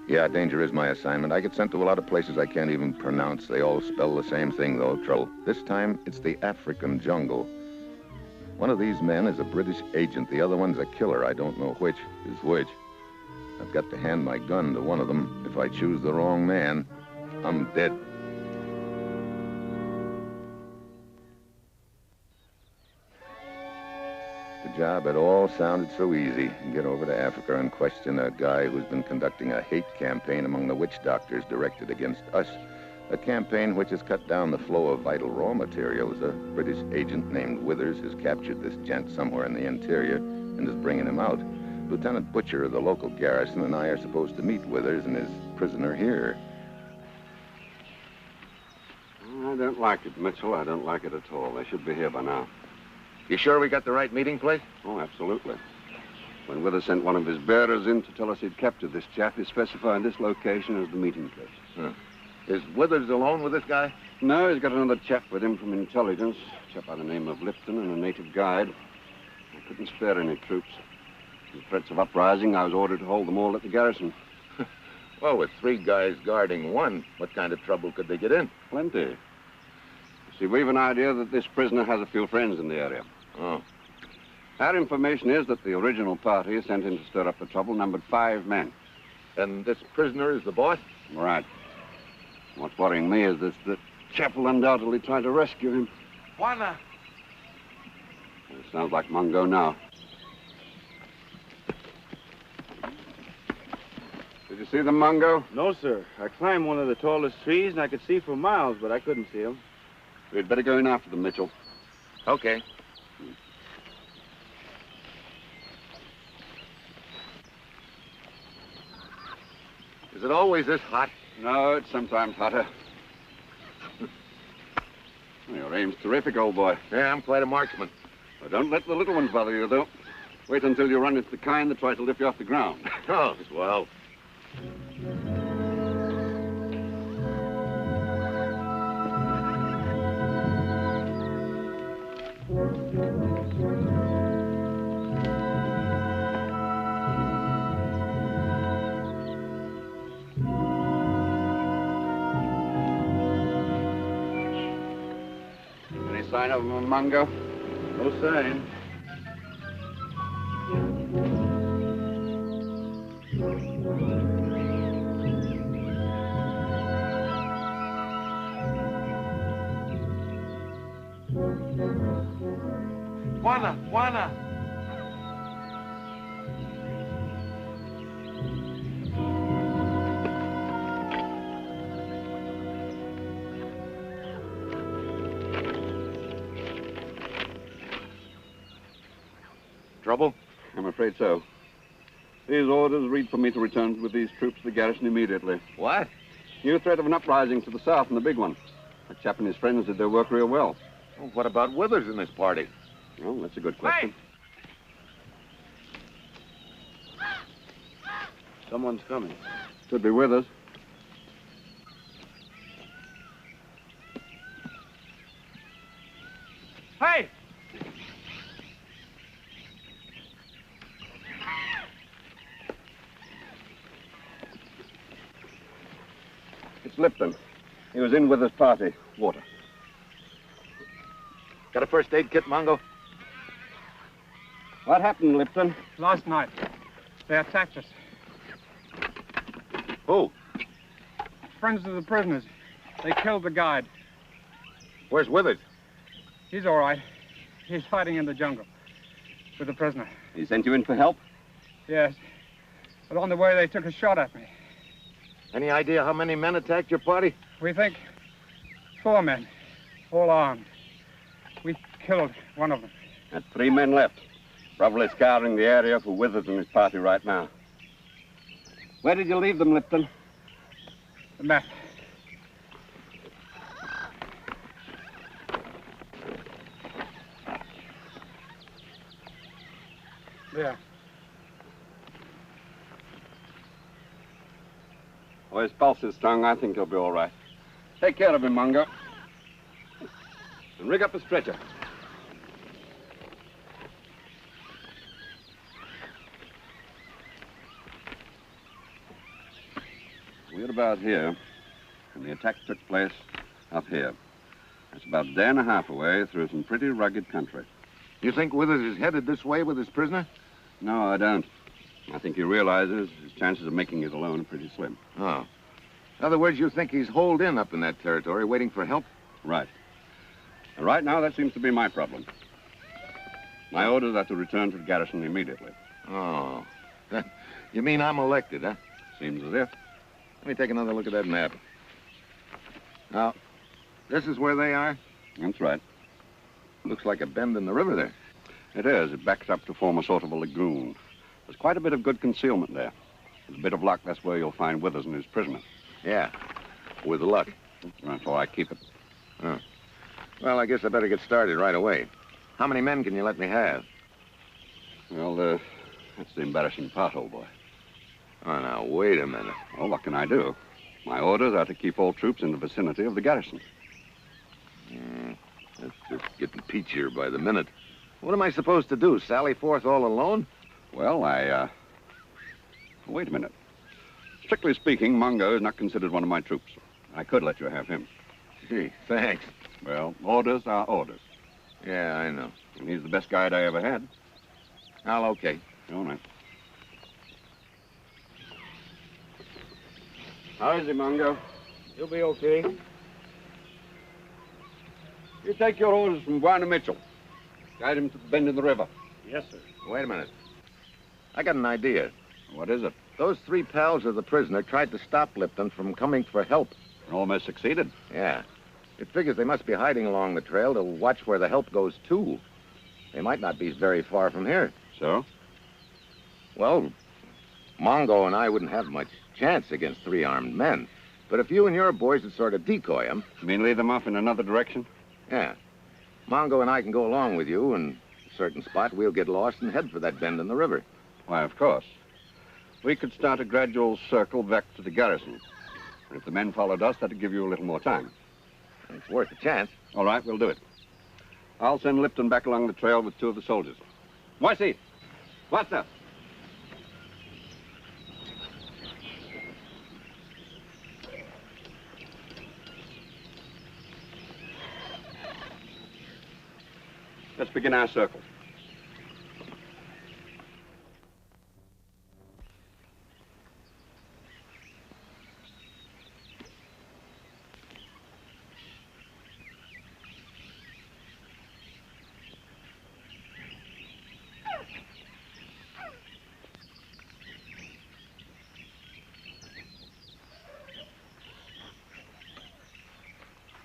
Yeah, danger is my assignment. I get sent to a lot of places I can't even pronounce. They all spell the same thing, though, trouble. This time, it's the African jungle. One of these men is a British agent. The other one's a killer. I don't know which is which. I've got to hand my gun to one of them. If I choose the wrong man, I'm dead. The job had all sounded so easy. Get over to Africa and question a guy who's been conducting a hate campaign among the witch doctors directed against us. A campaign which has cut down the flow of vital raw materials. A British agent named Withers has captured this gent somewhere in the interior and is bringing him out. Lieutenant Butcher of the local garrison and I are supposed to meet Withers and his prisoner here. I don't like it, Mitchell. I don't like it at all. They should be here by now. You sure we got the right meeting place? Oh, absolutely. When Withers sent one of his bearers in to tell us he'd captured this chap, he specified this location as the meeting place. Huh. Is Withers alone with this guy? No, he's got another chap with him from intelligence, a chap by the name of Lipton and a native guide. I couldn't spare any troops. With threats of uprising, I was ordered to hold them all at the garrison. Well, with 3 guys guarding one, what kind of trouble could they get in? Plenty. See, we've an idea that this prisoner has a few friends in the area. Oh. Our information is that the original party sent in to stir up the trouble numbered 5 men. And this prisoner is the boss? Right. What's worrying me is that chap will undoubtedly try to rescue him. Juana! It sounds like Mungo now. Did you see the Mungo? No, sir. I climbed one of the tallest trees and I could see for miles, but I couldn't see him. We'd better go in after them, Mitchell. Okay. Is it always this hot? No, it's sometimes hotter. Your aim's terrific, old boy. Yeah, I'm quite a marksman. Well, don't let the little ones bother you, though. Wait until you run into the kind that tries to lift you off the ground. Oh, swell. Any sign of him, Mungo? No sign. Juana! Juana! Trouble? I'm afraid so. These orders read for me to return with these troops to the garrison immediately. What? New threat of an uprising to the south and the big one. That chap and his friends did their work real well. Well, what about Withers in this party? Well, that's a good question. Someone's coming. Should be with us. Hey! It's Lipton. He was in with his party. Water. Got a first aid kit, Mungo? What happened, Lipton? Last night, they attacked us. Who? Friends of the prisoners. They killed the guide. Where's Withers? He's all right. He's hiding in the jungle with the prisoner. He sent you in for help? Yes. But on the way, they took a shot at me. Any idea how many men attacked your party? We think 4 men, all armed. We killed one of them. That's 3 men left. Probably scouring the area for Withers and his party right now. Where did you leave them, Lipton? The map. There. Well, his pulse is strong. I think he'll be all right. Take care of him, Mungo. And rig up a stretcher. We're about here, and the attack took place up here. It's about a day and a half away through some pretty rugged country. You think Withers is headed this way with his prisoner? No, I don't. I think he realizes his chances of making it alone are pretty slim. Oh. In other words, you think he's holed in up in that territory waiting for help? Right. And right now, that seems to be my problem. My orders are to return to the garrison immediately. Oh. You mean I'm elected, huh? Seems as if. Let me take another look at that map. Now, this is where they are? That's right. Looks like a bend in the river there. It is. It backs up to form a sort of a lagoon. There's quite a bit of good concealment there. With a bit of luck, that's where you'll find Withers and his prisoner. Yeah, with luck. That's why I keep it. Oh. Well, I guess I better get started right away. How many men can you let me have? Well, that's the embarrassing part, old boy. Oh, now, wait a minute. Well, what can I do? My orders are to keep all troops in the vicinity of the garrison. That's just getting peachier by the minute. What am I supposed to do, sally forth all alone? Well, Wait a minute. Strictly speaking, Mungo is not considered one of my troops. I could let you have him. Gee, thanks. Well, orders are orders. Yeah, I know. And he's the best guide I ever had. Well, okay. All right. How is he, Mungo? He'll be okay. You take your orders from Warner Mitchell. Guide him to the bend in the river. Yes, sir. Wait a minute. I got an idea. What is it? Those three pals of the prisoner tried to stop Lipton from coming for help. Almost succeeded. Yeah. It figures they must be hiding along the trail to watch where the help goes to. They might not be very far from here. So? Well, Mongo and I wouldn't have much chance against three armed men. But if you and your boys would sort of decoy them... You mean lead them off in another direction? Yeah. Mongo and I can go along with you, and a certain spot we'll get lost and head for that bend in the river. Why, of course. We could start a gradual circle back to the garrison. And if the men followed us, that'd give you a little more time. It's worth a chance. All right, we'll do it. I'll send Lipton back along the trail with two of the soldiers. Moisey! What's up? Let's begin our circle.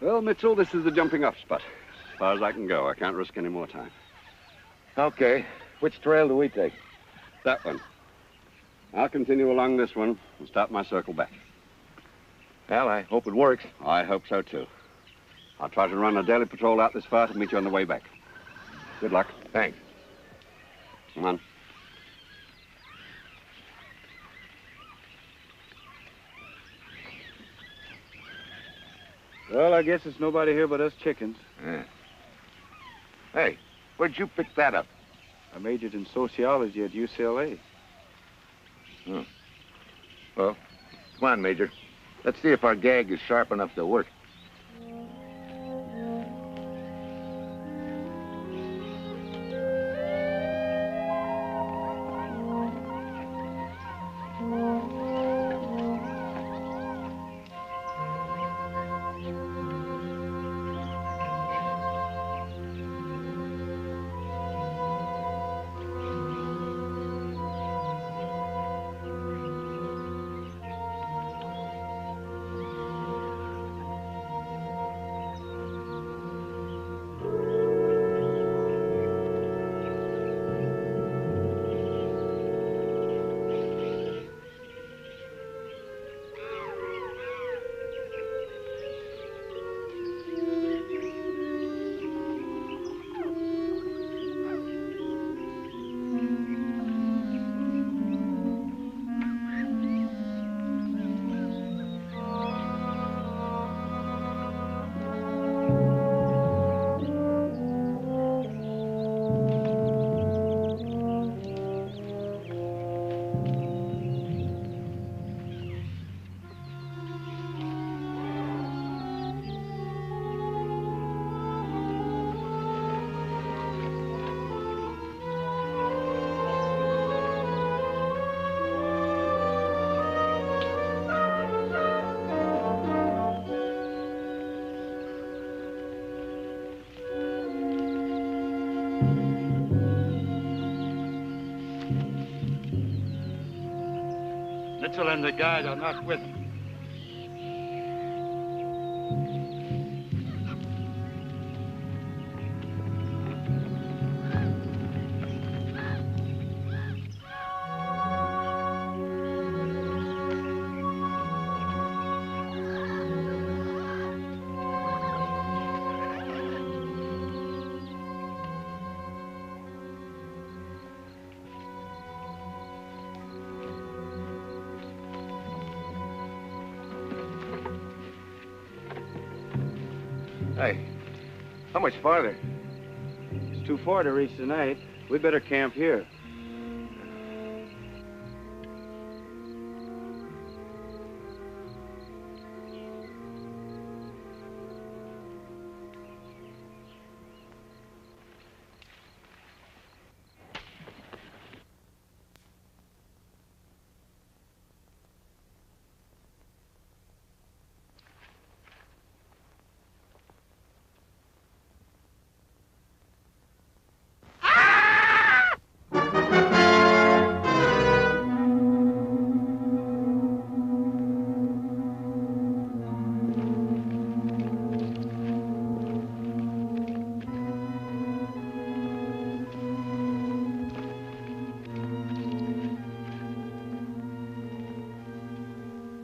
Well, Mitchell, this is the jumping off spot. As far as I can go. I can't risk any more time. Okay. Which trail do we take? That one. I'll continue along this one and start my circle back. Well, I hope it works. I hope so, too. I'll try to run a daily patrol out this far to meet you on the way back. Good luck. Thanks. Come on. Well, I guess it's nobody here but us chickens. Yeah. Hey, where'd you pick that up? I majored in sociology at UCLA. Oh. Well, come on, Major. Let's see if our gag is sharp enough to work. Mitchell and the guide are not with him. Hey, how much farther? It's too far to reach tonight. We'd better camp here.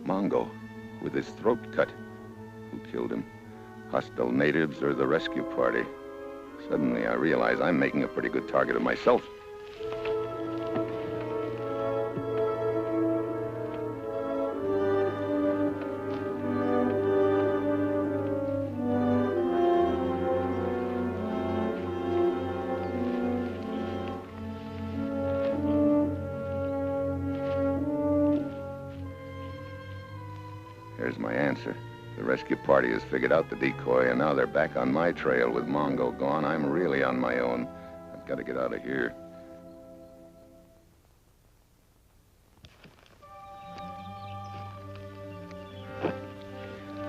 Mongo, with his throat cut. Who killed him? Hostile natives or the rescue party? Suddenly I realize I'm making a pretty good target of myself. Here's my answer. The rescue party has figured out the decoy, and now they're back on my trail. With Mongo gone, I'm really on my own. I've got to get out of here.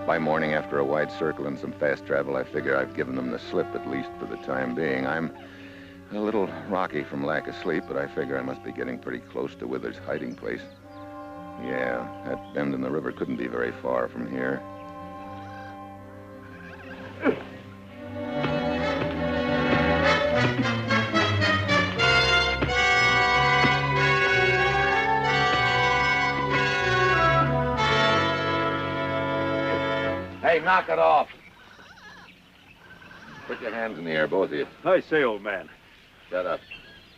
By morning, after a wide circle and some fast travel, I figure I've given them the slip, at least for the time being. I'm a little rocky from lack of sleep, but I figure I must be getting pretty close to Withers' hiding place. Yeah, that bend in the river couldn't be very far from here. Hey, knock it off. Put your hands in the air, both of you. I say, old man. Shut up.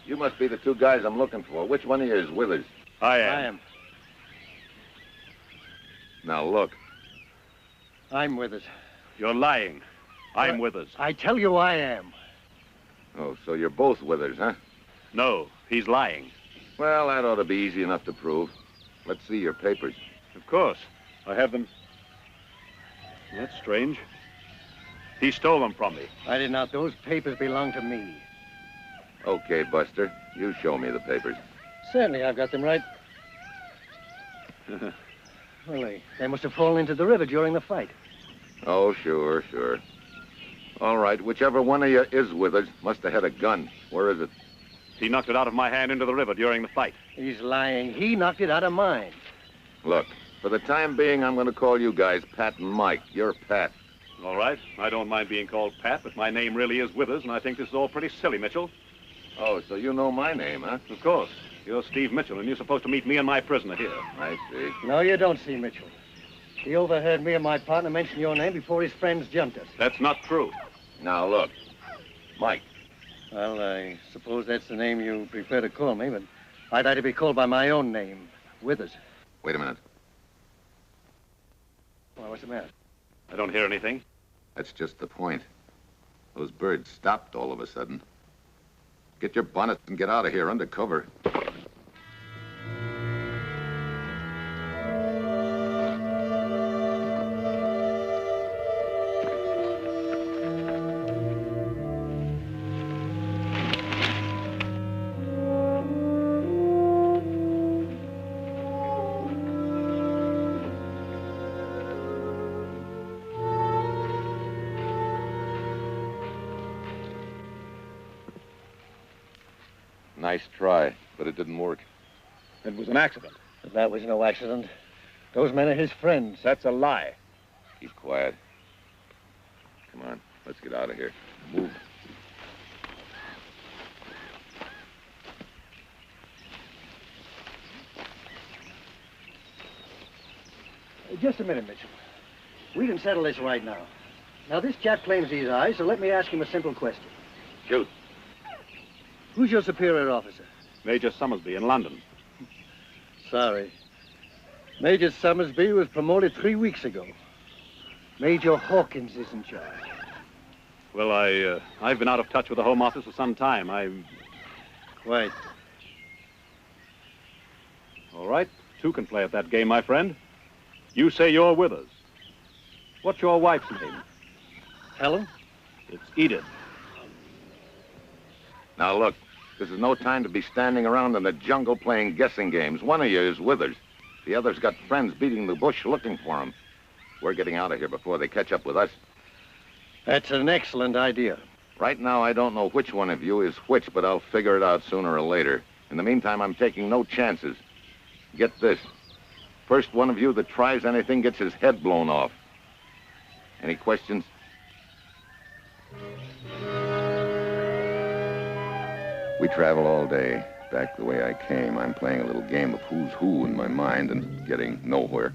You must be the two guys I'm looking for. Which one of you is Withers? I am. Now, look. I'm Withers. You're lying. I'm Withers. I tell you I am. Oh, so you're both Withers, huh? No, he's lying. Well, that ought to be easy enough to prove. Let's see your papers. Of course. I have them. That's strange. He stole them from me. I did not. Those papers belong to me. Okay, Buster. You show me the papers. Certainly, I've got them right. Well, they must have fallen into the river during the fight. Oh, sure. All right, whichever one of you is Withers must have had a gun. Where is it? He knocked it out of my hand into the river during the fight. He's lying. He knocked it out of mine. Look, for the time being, I'm going to call you guys Pat and Mike. You're Pat. All right. I don't mind being called Pat, but my name really is Withers, and I think this is all pretty silly, Mitchell. Oh, so you know my name, huh? Of course. You're Steve Mitchell, and you're supposed to meet me and my prisoner here. I see. No, you don't see Mitchell. He overheard me and my partner mention your name before his friends jumped us. That's not true. Now, look. Mike. Well, I suppose that's the name you prefer to call me, but I'd like to be called by my own name, Withers. Wait a minute. Well, what's the matter? I don't hear anything. That's just the point. Those birds stopped all of a sudden. Get your bonnet and get out of here under cover. Nice try, but it didn't work. It was an accident. That was no accident. Those men are his friends. That's a lie. Keep quiet. Come on, let's get out of here. Move. Just a minute, Mitchell. We can settle this right now. Now, this chap claims he's I, so let me ask him a simple question. Shoot. Who's your superior officer? Major Summersby in London. Sorry. Major Summersby was promoted 3 weeks ago. Major Hawkins is in charge. Well, I've been out of touch with the Home Office for some time. Quite. All right, two can play at that game, my friend. You say you're with us. What's your wife's name? Helen? It's Edith. Now, look, this is no time to be standing around in the jungle playing guessing games. One of you is Withers. The other's got friends beating the bush looking for him. We're getting out of here before they catch up with us. That's an excellent idea. Right now, I don't know which one of you is which, but I'll figure it out sooner or later. In the meantime, I'm taking no chances. Get this. First one of you that tries anything gets his head blown off. Any questions? We travel all day, back the way I came. I'm playing a little game of who's who in my mind and getting nowhere.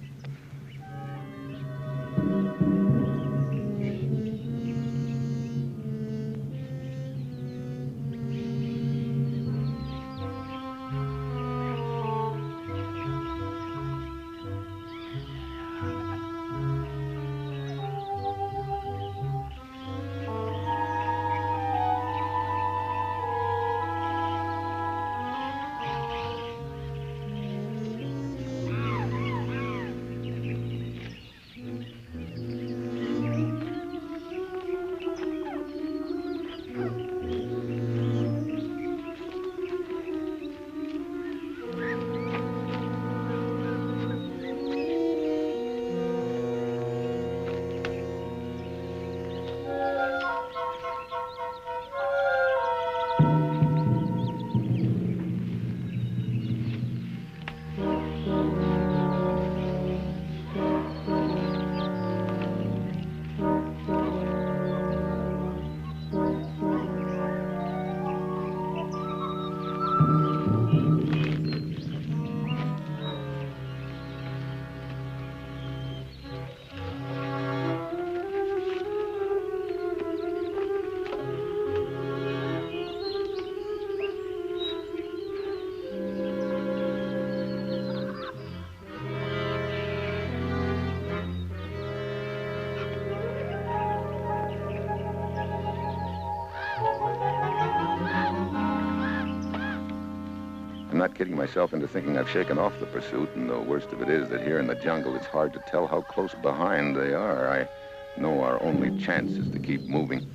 I'm not kidding myself into thinking I've shaken off the pursuit, and the worst of it is that here in the jungle, it's hard to tell how close behind they are. I know our only chance is to keep moving.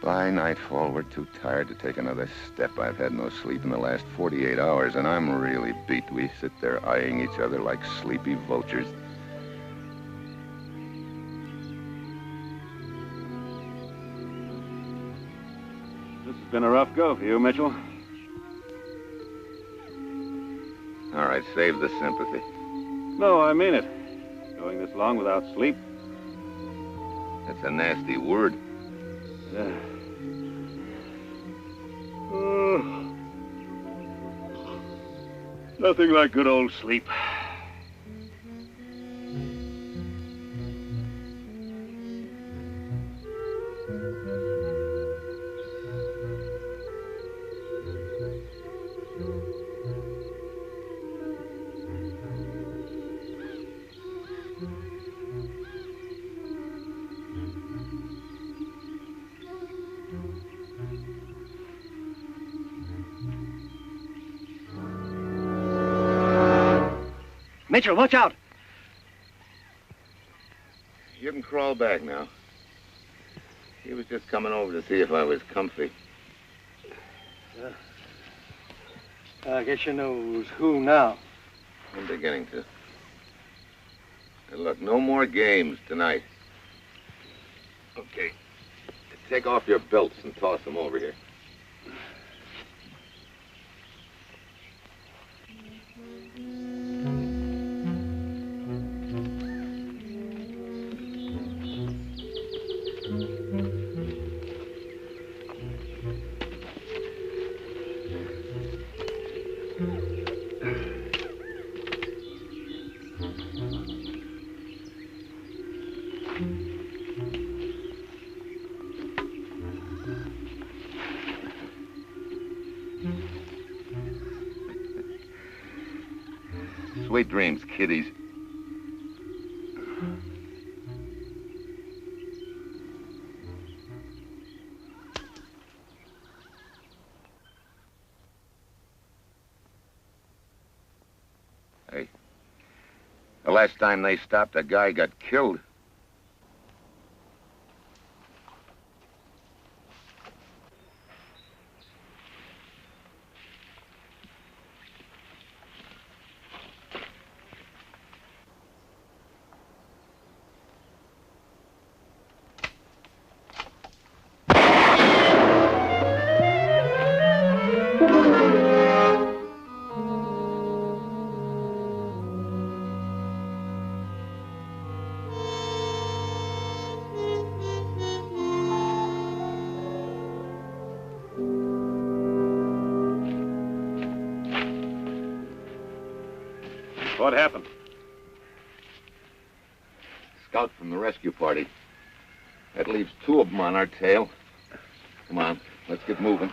By nightfall, we're too tired to take another step. I've had no sleep in the last 48 hours, and I'm really beat. We sit there eyeing each other like sleepy vultures. This has been a rough go for you, Mitchell. All right, save the sympathy. No, I mean it. Going this long without sleep. That's a nasty word. Nothing like good old sleep. Mitchell, watch out! You can crawl back now. He was just coming over to see if I was comfy. I guess you know who's who now. I'm beginning to. Hey, look, no more games tonight. Okay. Take off your belts and toss them over here. Sweet dreams, kiddies. Hey, the last time they stopped, a guy got killed. What happened? Scout from the rescue party. That leaves 2 of them on our tail. Come on, let's get moving.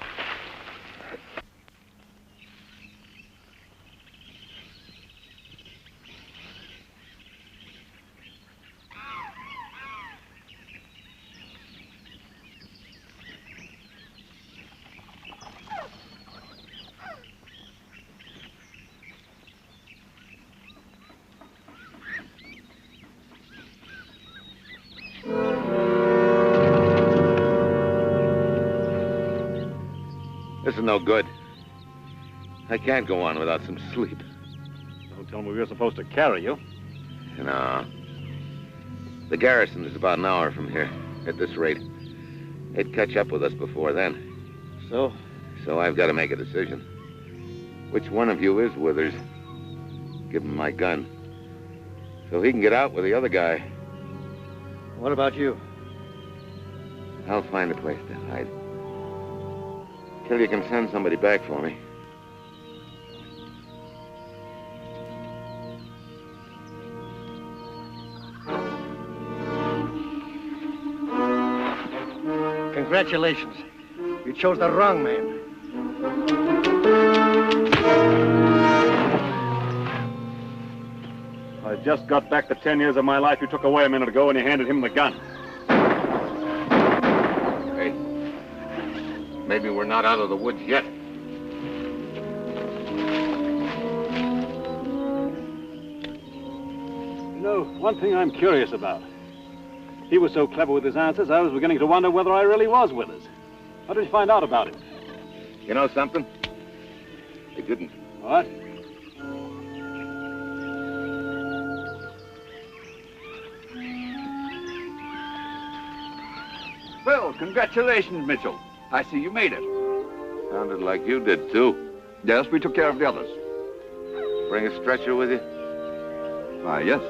This is no good. I can't go on without some sleep. Don't tell me we were supposed to carry you. No. The garrison is about an hour from here, at this rate. They'd catch up with us before then. So? So I've got to make a decision. Which one of you is Withers? Give him my gun. So he can get out with the other guy. What about you? I'll find a place to hide. Till you can send somebody back for me. Congratulations. You chose the wrong man. I just got back the 10 years of my life you took away a minute ago when you handed him the gun. Hey, maybe we're not out of the woods yet. You know, one thing I'm curious about. He was so clever with his answers, I was beginning to wonder whether I really was Withers. How did you find out about it? You know something? I didn't. What? Well, congratulations, Mitchell. I see you made it. Sounded like you did, too. Yes, we took care of the others. Bring a stretcher with you? Why, yes.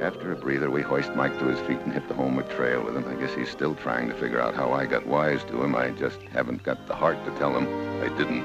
After a breather, we hoist Mike to his feet and hit the homeward trail with him. I guess he's still trying to figure out how I got wise to him. I just haven't got the heart to tell him I didn't.